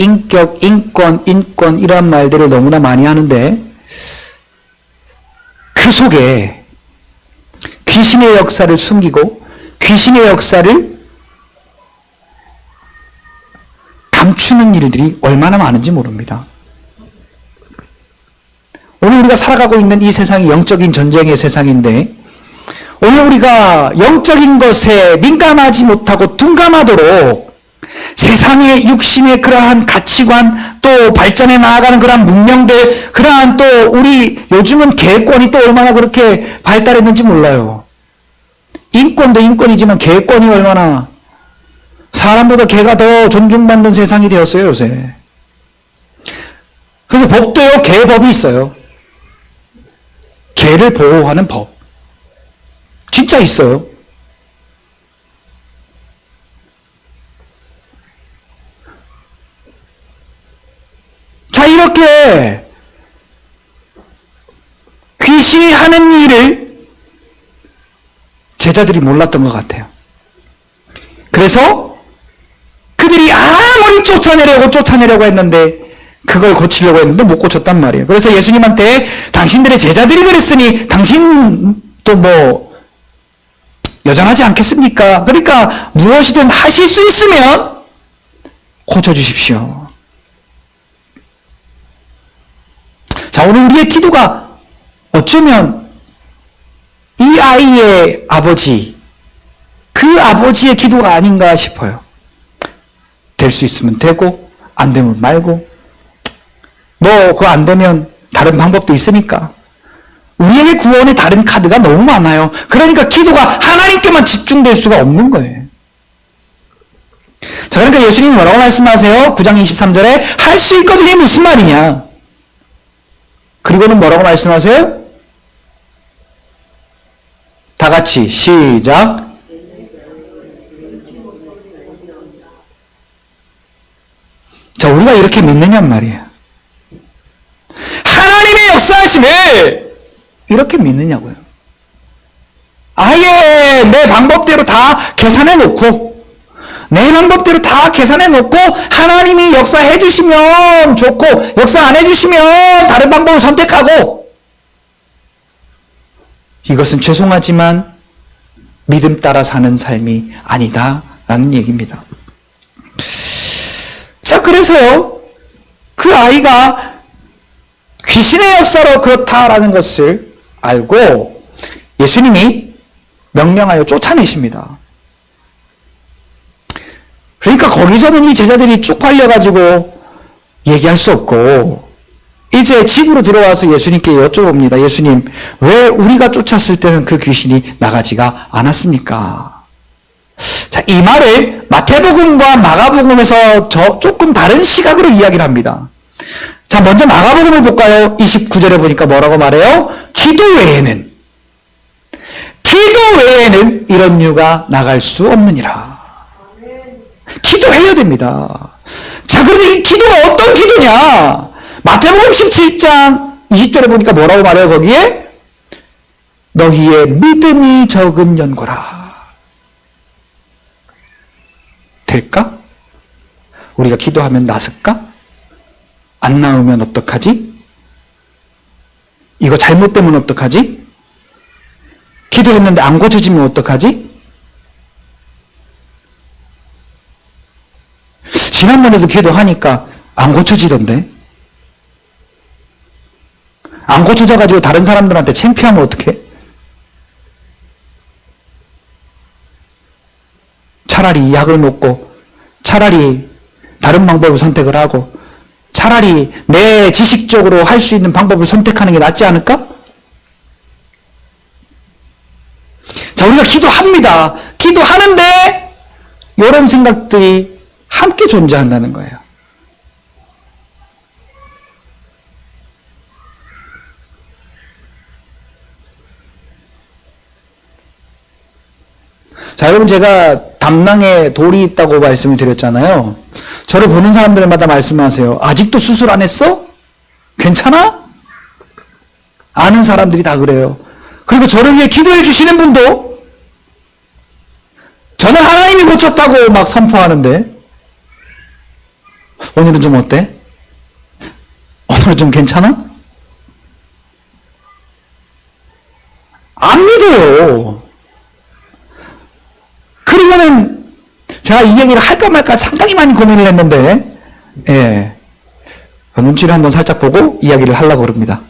인권 이런 말들을 너무나 많이 하는데 그 속에 귀신의 역사를 숨기고 귀신의 역사를 감추는 일들이 얼마나 많은지 모릅니다. 오늘 우리가 살아가고 있는 이 세상이 영적인 전쟁의 세상인데 오늘 우리가 영적인 것에 민감하지 못하고 둔감하도록 세상의 육신의 그러한 가치관 또 발전해 나아가는 그러한 문명들 그러한 또 우리 요즘은 개권이 또 얼마나 그렇게 발달했는지 몰라요. 인권도 인권이지만 개권이 얼마나 사람보다 개가 더 존중받는 세상이 되었어요 요새. 그래서 법도요 개법이 있어요. 개를 보호하는 법 진짜 있어요. 그런데 귀신이 하는 일을 제자들이 몰랐던 것 같아요. 그래서 그들이 아무리 쫓아내려고 했는데 그걸 고치려고 했는데 못 고쳤단 말이에요. 그래서 예수님한테 당신들의 제자들이 그랬으니 당신도 뭐 여전하지 않겠습니까? 그러니까 무엇이든 하실 수 있으면 고쳐주십시오. 자, 오늘 우리의 기도가 어쩌면 이 아이의 아버지, 그 아버지의 기도가 아닌가 싶어요. 될 수 있으면 되고 안 되면 말고, 뭐 그거 안 되면 다른 방법도 있으니까. 우리에게 구원의 다른 카드가 너무 많아요. 그러니까 기도가 하나님께만 집중될 수가 없는 거예요. 자, 그러니까 예수님이 뭐라고 말씀하세요? 9장 23절에 할 수 있거든. 이게 무슨 말이냐? 그리고는 뭐라고 말씀하세요? 다 같이 시작. 자, 우리가 이렇게 믿느냔 말이에요. 하나님의 역사하심을 이렇게 믿느냐고요. 아예 내 방법대로 다 계산해 놓고, 내 방법대로 다 계산해 놓고 하나님이 역사해 주시면 좋고 역사 안 해 주시면 다른 방법을 선택하고, 이것은 죄송하지만 믿음 따라 사는 삶이 아니다라는 얘기입니다. 자, 그래서요, 그 아이가 귀신의 역사로 그렇다라는 것을 알고 예수님이 명령하여 쫓아내십니다. 그러니까 거기서는 이 제자들이 쪽팔려가지고 얘기할 수 없고, 이제 집으로 들어와서 예수님께 여쭤봅니다. 예수님, 왜 우리가 쫓았을 때는 그 귀신이 나가지가 않았습니까? 자, 이 말을 마태복음과 마가복음에서 조금 다른 시각으로 이야기를 합니다. 자, 먼저 마가복음을 볼까요? 29절에 보니까 뭐라고 말해요? 기도 외에는 이런 유가 나갈 수 없느니라. 기도해야 됩니다. 자, 그런데 이 기도가 어떤 기도냐? 마태복음 17장 20절에 보니까 뭐라고 말해요? 거기에 너희의 믿음이 적은 연고라. 될까? 우리가 기도하면 나을까? 안 나오면 어떡하지? 이거 잘못되면 어떡하지? 기도했는데 안 고쳐지면 어떡하지? 지난번에도 기도하니까 안 고쳐지던데. 안 고쳐져가지고 다른 사람들한테 창피하면 어떡해? 차라리 약을 먹고, 차라리 다른 방법을 선택을 하고, 차라리 내 지식적으로 할 수 있는 방법을 선택하는 게 낫지 않을까? 자, 우리가 기도합니다. 기도하는데 이런 생각들이 함께 존재한다는 거예요. 자, 여러분, 제가 담낭에 돌이 있다고 말씀을 드렸잖아요. 저를 보는 사람들마다 말씀하세요. 아직도 수술 안 했어? 괜찮아? 아는 사람들이 다 그래요. 그리고 저를 위해 기도해 주시는 분도 저는 하나님이 고쳤다고 막 선포하는데 오늘은 좀 어때? 오늘은 좀 괜찮아? 안 믿어요. 그러면은 제가 이 얘기를 할까 말까 상당히 많이 고민을 했는데, 예, 눈치를 한번 살짝 보고 이야기를 하려고 그럽니다.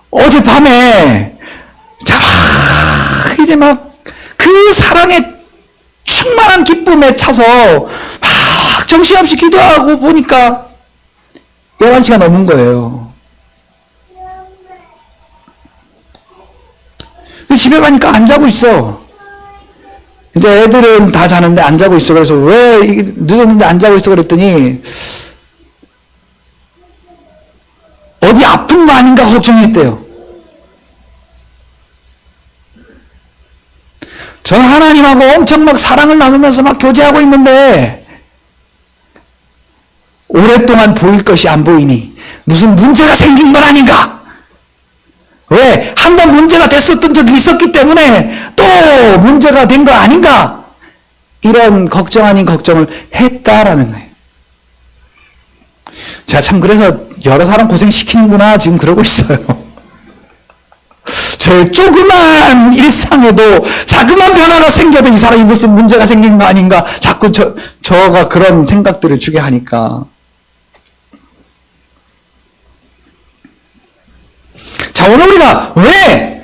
어젯밤에 이제 막 그 사랑의 충만한 기쁨에 차서 막 정신없이 기도하고 보니까 11시가 넘은 거예요. 집에 가니까 안 자고 있어. 이제 애들은 다 자는데 안 자고 있어. 그래서 왜 늦었는데 안 자고 있어 그랬더니 어디 아픈 거 아닌가 걱정했대요. 저는 하나님하고 엄청 막 사랑을 나누면서 막 교제하고 있는데 오랫동안 보일 것이 안 보이니 무슨 문제가 생긴 건 아닌가? 왜? 한번 문제가 됐었던 적이 있었기 때문에 또 문제가 된 거 아닌가? 이런 걱정 아닌 걱정을 했다라는 거예요. 제가 참 그래서 여러 사람 고생시키는구나 지금 그러고 있어요. 제 조그만 일상에도 자그만 변화가 생겨도 이 사람이 무슨 문제가 생긴 거 아닌가 자꾸 저가 그런 생각들을 주게 하니까. 자, 오늘 우리가 왜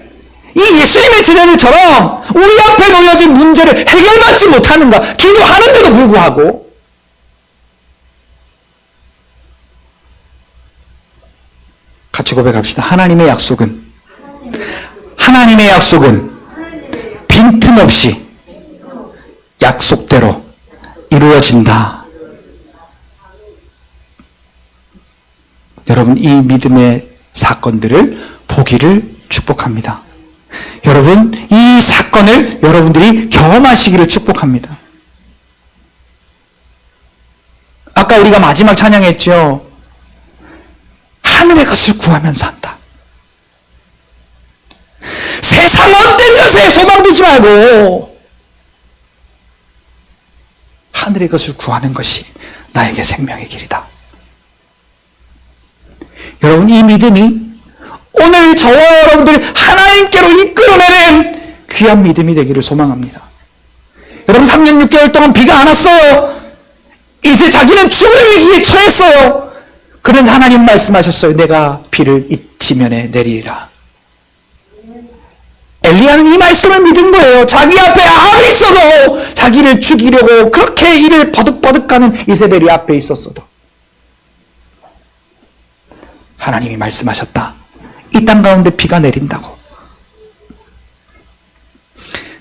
이 예수님의 제자들처럼 우리 앞에 놓여진 문제를 해결받지 못하는가? 기도하는데도 불구하고 같이 고백합시다. 하나님의 약속은 빈틈없이 약속대로 이루어진다. 여러분, 이 믿음의 사건들을 보기를 축복합니다. 여러분, 이 사건을 여러분들이 경험하시기를 축복합니다. 아까 우리가 마지막 찬양했죠. 하늘의 것을 구하면 산다. 세상 어떤 것에 소망 두지 말고 하늘의 것을 구하는 것이 나에게 생명의 길이다. 여러분, 이 믿음이 오늘 저와 여러분들 하나님께로 이끌어내는 귀한 믿음이 되기를 소망합니다. 여러분, 3년 6개월 동안 비가 안 왔어요. 이제 자기는 죽을 위기에 처했어요. 그런 하나님 말씀하셨어요. 내가 비를 이 지면에 내리리라. 엘리야는 이 말씀을 믿은 거예요. 자기 앞에 아합이 있어도 자기를 죽이려고 그렇게 이를 버득버득하는 이세벨이 앞에 있었어도 하나님이 말씀하셨다. 이 땅 가운데 비가 내린다고.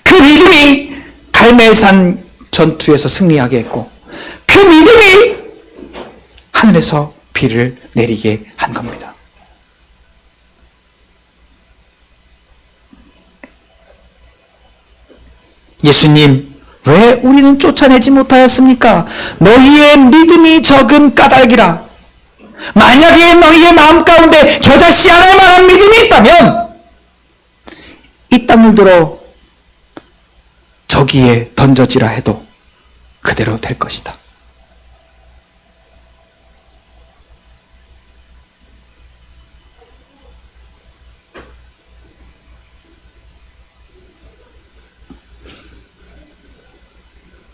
그 믿음이 갈멜산 전투에서 승리하게 했고 그 믿음이 하늘에서 비를 내리게 한 겁니다. 예수님, 왜 우리는 쫓아내지 못하였습니까? 너희의 믿음이 적은 까닭이라. 만약에 너희의 마음 가운데 겨자씨 하나만한 믿음이 있다면 이 땅물들어 저기에 던져지라 해도 그대로 될 것이다.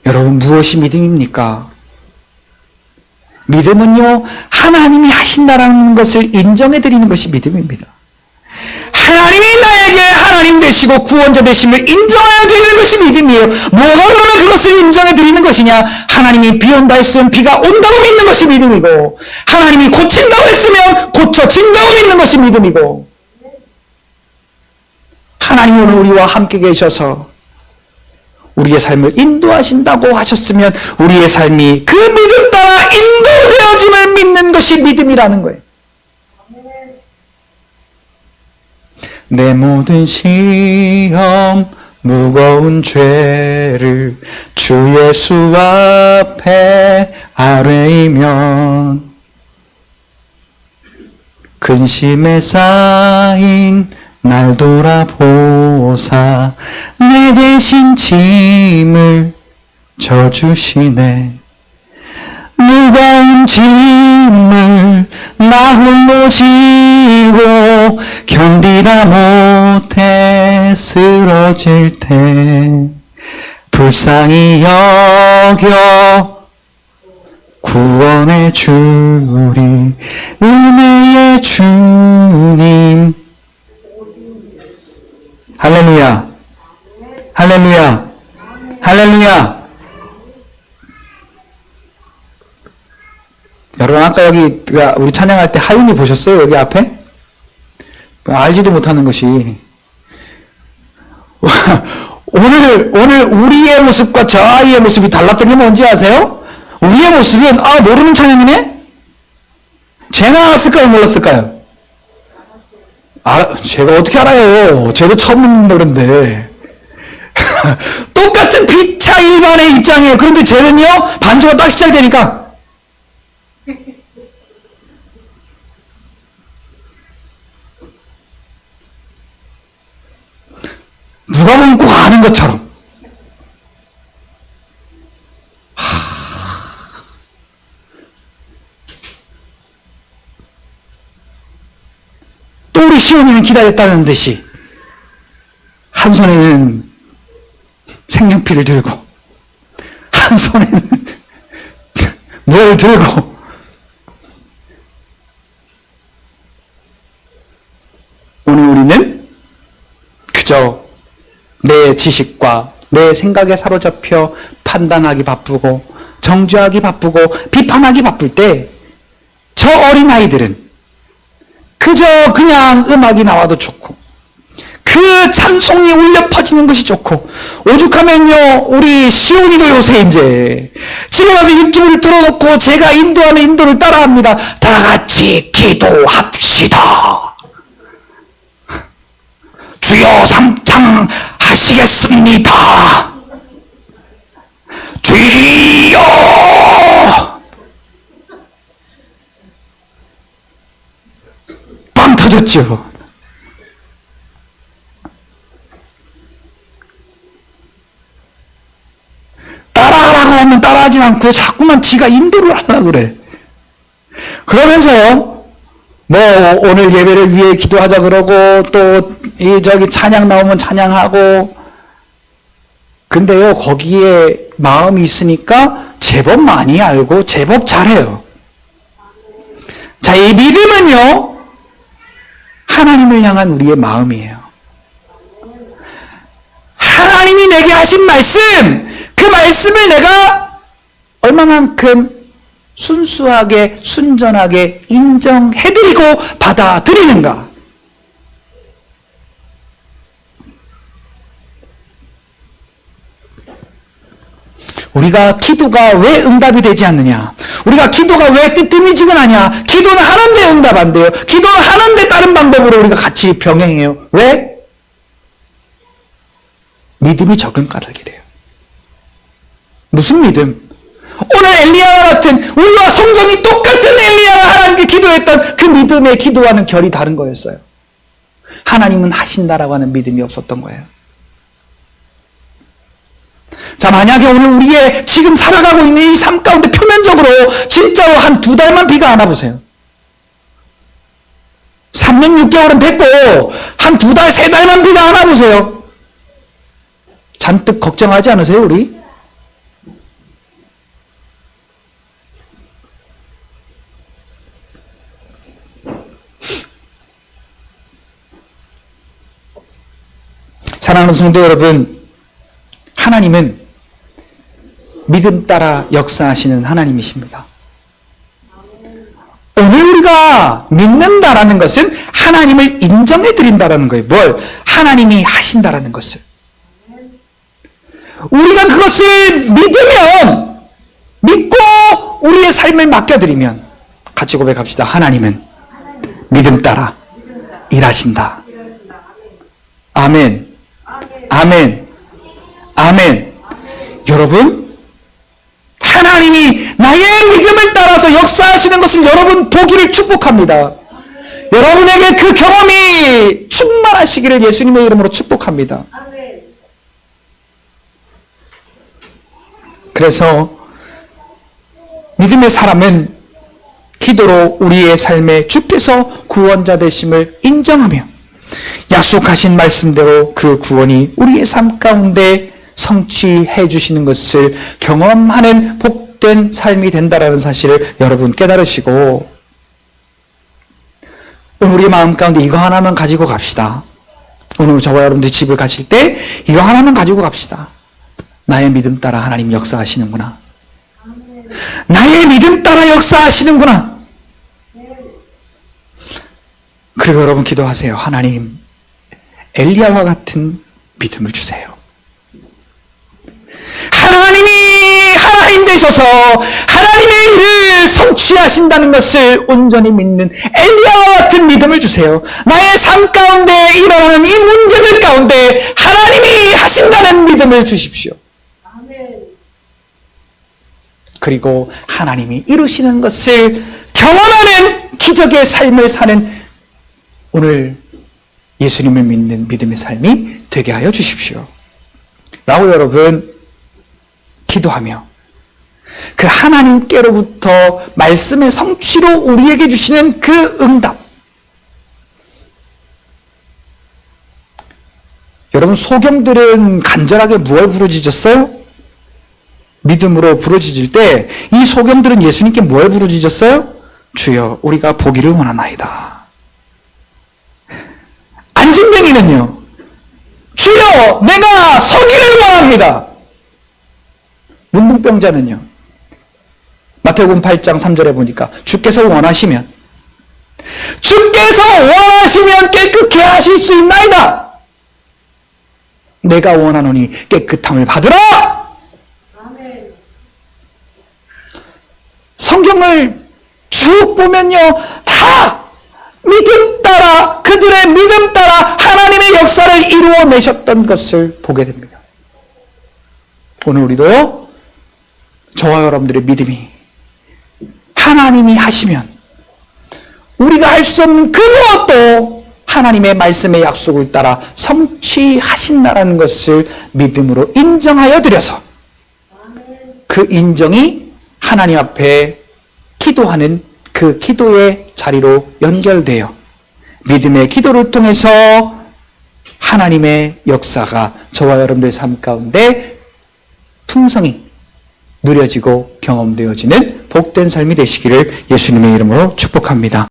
여러분, 무엇이 믿음입니까? 믿음은요, 하나님이 하신다라는 것을 인정해드리는 것이 믿음입니다. 하나님이 나에게 하나님 되시고 구원자 되심을 인정해드리는 것이 믿음이에요. 뭐가 그러면 그것을 인정해드리는 것이냐? 하나님이 비 온다 했으면 비가 온다고 믿는 것이 믿음이고, 하나님이 고친다고 했으면 고쳐진다고 믿는 것이 믿음이고, 하나님이 오늘 우리와 함께 계셔서 우리의 삶을 인도하신다고 하셨으면 우리의 삶이 그 믿음 따라 인도되어짐을 믿는 것이 믿음이라는 거예요. 내 모든 시험 무거운 죄를 주 예수 앞에 아뢰이면 근심에 쌓인 날 돌아보사 내 대신 짐을 져주시네. 무거운 짐을 나 홀로 지고 견디다 못해 쓰러질 때 불쌍히 여겨 구원해 주리 은혜의 주님. 할렐루야, 할렐루야, 할렐루야. 여러분, 아까 여기 우리 찬양할 때 하윤이 보셨어요? 여기 앞에? 알지도 못하는 것이 오늘 우리의 모습과 저 아이의 모습이 달랐던 게 뭔지 아세요? 우리의 모습은 모르는 찬양이네? 쟤는 알았을까요? 몰랐을까요? 제가 어떻게 알아요? 쟤도 처음 듣는 노래인데. 똑같은 비차 일반의 입장이에요. 그런데 쟤는요, 반주가 딱 시작되니까 하는 것처럼. 또 우리 시온이는 기다렸다는 듯이 한 손에는 색연필을 들고 한 손에는 뭘 들고 오늘 우리는 그저 내 지식과 내 생각에 사로잡혀 판단하기 바쁘고 정죄하기 바쁘고 비판하기 바쁠 때 저 어린아이들은 그저 그냥 음악이 나와도 좋고 그 찬송이 울려 퍼지는 것이 좋고 오죽하면요 우리 시온이도 요새 이제 집에 가서 유튜브를 틀어놓고 제가 인도하는 인도를 따라합니다. 다 같이 기도합시다. 주여 삼창하시겠습니다. 주여 빵 터졌죠. 따라하라고 하면 따라하진 않고 자꾸만 지가 인도를 하려고 그래. 그러면서 뭐 오늘 예배를 위해 기도하자 그러고 또 저기 찬양 나오면 찬양하고 근데요 거기에 마음이 있으니까 제법 많이 알고 제법 잘해요. 자, 이 믿음은요 하나님을 향한 우리의 마음이에요. 하나님이 내게 하신 말씀, 그 말씀을 내가 얼마만큼 순수하게 순전하게 인정해드리고 받아들이는가. 우리가 기도가 왜 응답이 되지 않느냐, 우리가 기도가 왜 뜨뜨미지근하냐, 기도는 하는데 응답 안 돼요. 기도는 하는데 다른 방법으로 우리가 같이 병행해요. 왜? 믿음이 적은 까닭이래요. 무슨 믿음? 오늘 엘리야와 같은, 우리와 성정이 똑같은 엘리야가 하나님께 기도했던 그 믿음의 기도와는 결이 다른 거였어요. 하나님은 하신다라고 하는 믿음이 없었던 거예요. 자, 만약에 오늘 우리의 지금 살아가고 있는 이 삶 가운데 표면적으로 진짜로 한 2달만 비가 안 와보세요. 3년 6개월은 됐고 한 2달, 3달만 비가 안 와보세요. 잔뜩 걱정하지 않으세요, 우리? 사랑하는 성도 여러분, 하나님은 믿음 따라 역사하시는 하나님이십니다. 오늘 우리가 믿는다라는 것은 하나님을 인정해드린다라는 거예요. 뭘? 하나님이 하신다라는 것을. 우리가 그것을 믿으면, 믿고 우리의 삶을 맡겨드리면, 같이 고백합시다. 하나님은 믿음 따라 일하신다. 아멘. 아멘. 아멘. 여러분, 하나님이 나의 믿음을 따라서 역사하시는 것을 여러분 보기를 축복합니다. 여러분에게 그 경험이 충만하시기를 예수님의 이름으로 축복합니다. 그래서 믿음의 사람은 기도로 우리의 삶에 주께서 구원자 되심을 인정하며 약속하신 말씀대로 그 구원이 우리의 삶 가운데 성취해 주시는 것을 경험하는 복된 삶이 된다라는 사실을 여러분 깨달으시고, 오늘 우리 마음 가운데 이거 하나만 가지고 갑시다. 오늘 저와 여러분들 집을 가실 때 이거 하나만 가지고 갑시다. 나의 믿음 따라 하나님 역사하시는구나. 나의 믿음 따라 역사하시는구나. 그리고 여러분 기도하세요. 하나님, 엘리야와 같은 믿음을 주세요. 하나님이 하나님 되셔서 하나님의 일을 성취하신다는 것을 온전히 믿는 엘리야와 같은 믿음을 주세요. 나의 삶 가운데 일어나는 이 문제들 가운데 하나님이 하신다는 믿음을 주십시오. 그리고 하나님이 이루시는 것을 경험하는 기적의 삶을 사는 오늘 예수님을 믿는 믿음의 삶이 되게 하여 주십시오. 라고 여러분 기도하며 그 하나님께로부터 말씀의 성취로 우리에게 주시는 그 응답. 여러분 소경들은 간절하게 무엇을 부르짖었어요? 믿음으로 부르짖을 때 이 소경들은 예수님께 뭘 부르짖었어요? 주여 우리가 보기를 원하나이다. 안진뱅이는요, 주여 내가 서기를 원합니다. 문둥병자는요, 마태복음 8장 3절에 보니까 주께서 원하시면 깨끗게 하실 수 있나이다. 내가 원하노니 깨끗함을 받으라. 아멘. 성경을 쭉 보면요, 다 믿음 따라, 그들의 믿음 따라 하나님의 역사를 이루어내셨던 것을 보게 됩니다. 오늘 우리도 저와 여러분들의 믿음이 하나님이 하시면 우리가 할 수 없는 그 무엇도 하나님의 말씀의 약속을 따라 성취하신다는 것을 믿음으로 인정하여 드려서 그 인정이 하나님 앞에 기도하는 그 기도의 자리로 연결되어 믿음의 기도를 통해서 하나님의 역사가 저와 여러분들의 삶 가운데 풍성히 누려지고 경험되어지는 복된 삶이 되시기를 예수님의 이름으로 축복합니다.